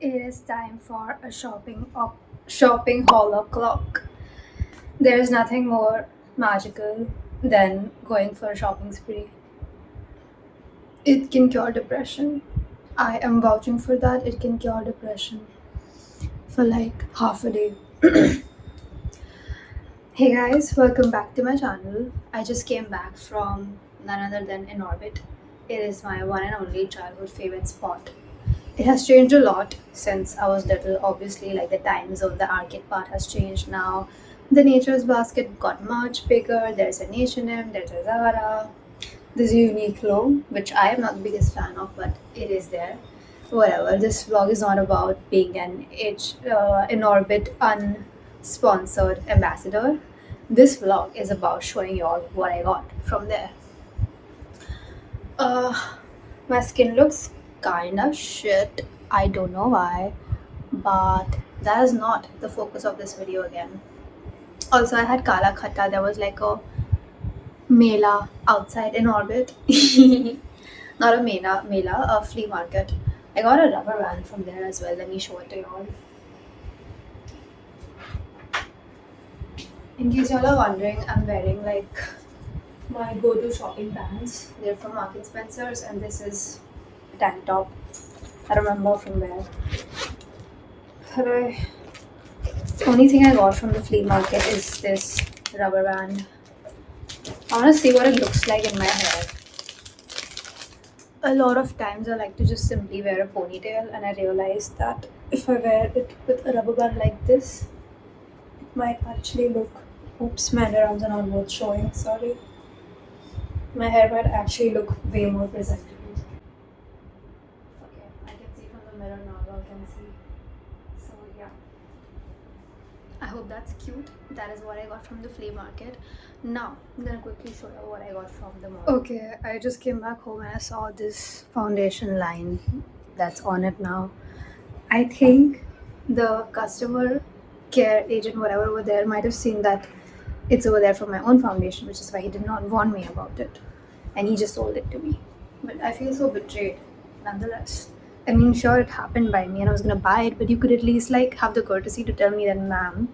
It is time for a shopping haul o'clock. There is nothing more magical than going for a shopping spree. It can cure depression. I am vouching for that. It can cure depression for like half a day. Hey guys, welcome back to my channel. I just came back from none other than In Orbit. It is my one and only childhood favorite spot. It has changed a lot since I was little. Obviously, like the times of the arcade part has changed now. The Nature's Basket got much bigger. There's an H&M, there's a Zara, there's a Uniqlo, which I am not the biggest fan of, but it is there. Whatever. This vlog is not about being in orbit unsponsored ambassador. This vlog is about showing you all what I got from there. Uh, my skin looks kinda shit. I don't know why, but that is not the focus of this video again. Also, I had Kala Khatta. There was like a mela outside in orbit. Not a mela, a flea market. I got a rubber band from there as well. Let me show it to you all. In case y'all are wondering, I'm wearing like my go-to shopping pants. They're from Market Spencer's, and this is a tank top. I remember from where. But only thing I got from the flea market is this rubber band. I want to see what it looks like in my hair. A lot of times I like to just simply wear a ponytail, and I realized that if I wear it with a rubber band like this, it might actually look. Oops, my underarms are not worth showing. Sorry. My hair might actually look way more presentable. Okay, I can see from the mirror now. Y'all can see. So yeah. I hope that's cute. That is what I got from the flea market. Now, I'm gonna quickly show you what I got from the mall. Okay, I just came back home and I saw this foundation line that's on it now. I think the customer care agent, whatever over there, might have seen that it's over there for my own foundation, which is why he did not warn me about it. And he just sold it to me. But I feel so betrayed, nonetheless. I mean, sure, it happened by me and I was gonna buy it, but you could at least like have the courtesy to tell me that, ma'am,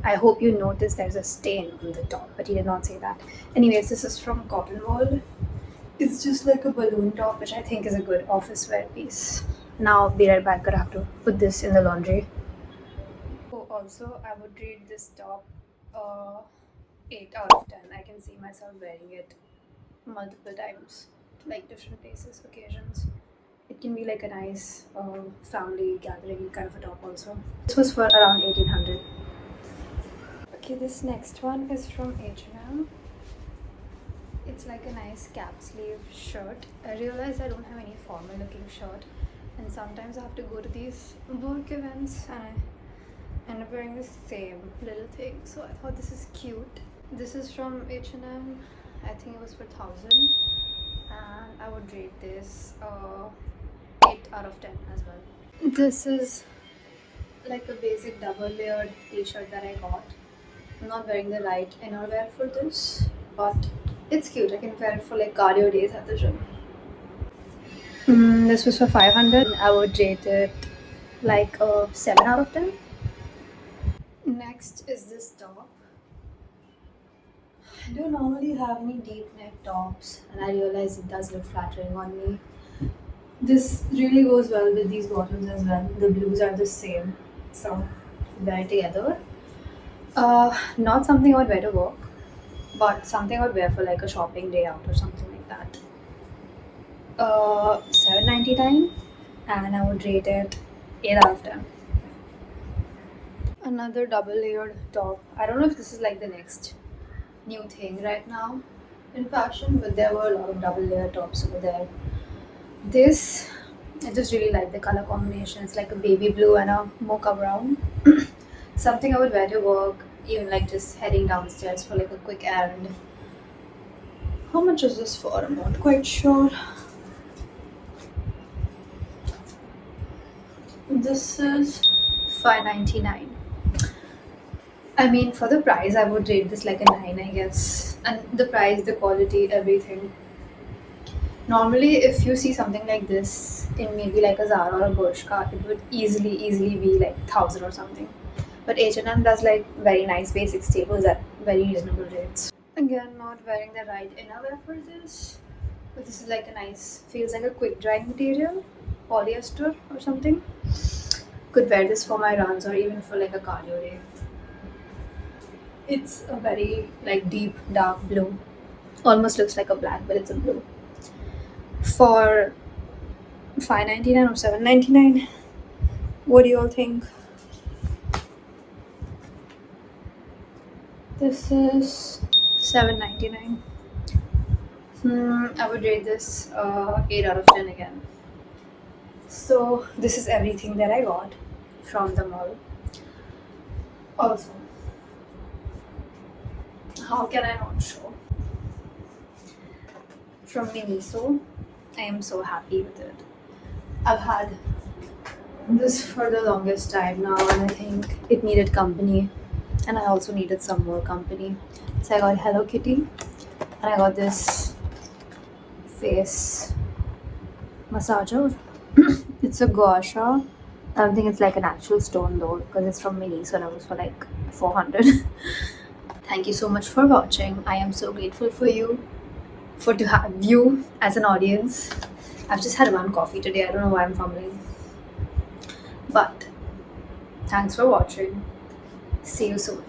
I hope you noticed there's a stain on the top, but he did not say that. Anyways, this is from Cotton World. It's just like a balloon top, which I think is a good office wear piece. Now, I'll be right back. Gonna have to put this in the laundry. Oh, also, I would rate this top 8 out of 10. I can see myself wearing it multiple times, like different places, occasions. It can be like a nice family gathering kind of a top also. This was for around 1800. Okay, this next one is from H&M. It's like a nice cap sleeve shirt. I realized I don't have any formal looking shirt, and sometimes I have to go to these work events and I end up wearing the same little thing. So I thought this is cute. This is from H&M. I think it was for 1000, and I would rate this 8 out of 10 as well. This is like a basic double layered t-shirt that I got. I'm not wearing the right innerwear for this, but it's cute. I can wear it for like cardio days at the gym. This was for 500. I would rate it like a 7 out of 10. Next is this top. I don't normally have any deep neck tops, and I realize it does look flattering on me. This really goes well with these bottoms as well. The blues are the same, so wear it together. Not something I would wear to work, but something I would wear for like a shopping day out or something like that. 7.99, and I would rate it 8 out of 10. Another double layered top. I don't know if this is like the next new thing right now in fashion, but there were a lot of double layered tops over there. This, I just really like the color combination. It's like a baby blue and a mocha brown. Something I would wear to work, even like just heading downstairs for like a quick errand. How much is this for? I'm not quite sure. This is 5.99. I mean, for the price, I would rate this like a 9, I guess. And the price, the quality, everything. Normally, if you see something like this in maybe like a Zara or a Bershka, it would easily be like 1,000 or something. But H&M does like very nice basic staples at very reasonable rates. Again, not wearing the right innerwear for this, but this is like a nice, feels like a quick drying material, polyester or something. Could wear this for my runs or even for like a cardio day. It's a very like deep dark blue. Almost looks like a black, but it's a blue. For 5.99 or 7.99. What do you all think? This is 7.99. I would rate this 8 out of 10 again. So this is everything that I got from the mall. Also, how can I not show? From Miniso, I am so happy with it. I've had this for the longest time now, and I think it needed company, and I also needed some more company. So I got Hello Kitty, and I got this face massager. It's a gua sha. I don't think it's like an actual stone though, because it's from Miniso and it was for like 400. Thank you so much for watching. I am so grateful for you, for to have you as an audience. I've just had one coffee today. I don't know why I'm fumbling. But thanks for watching. See you soon.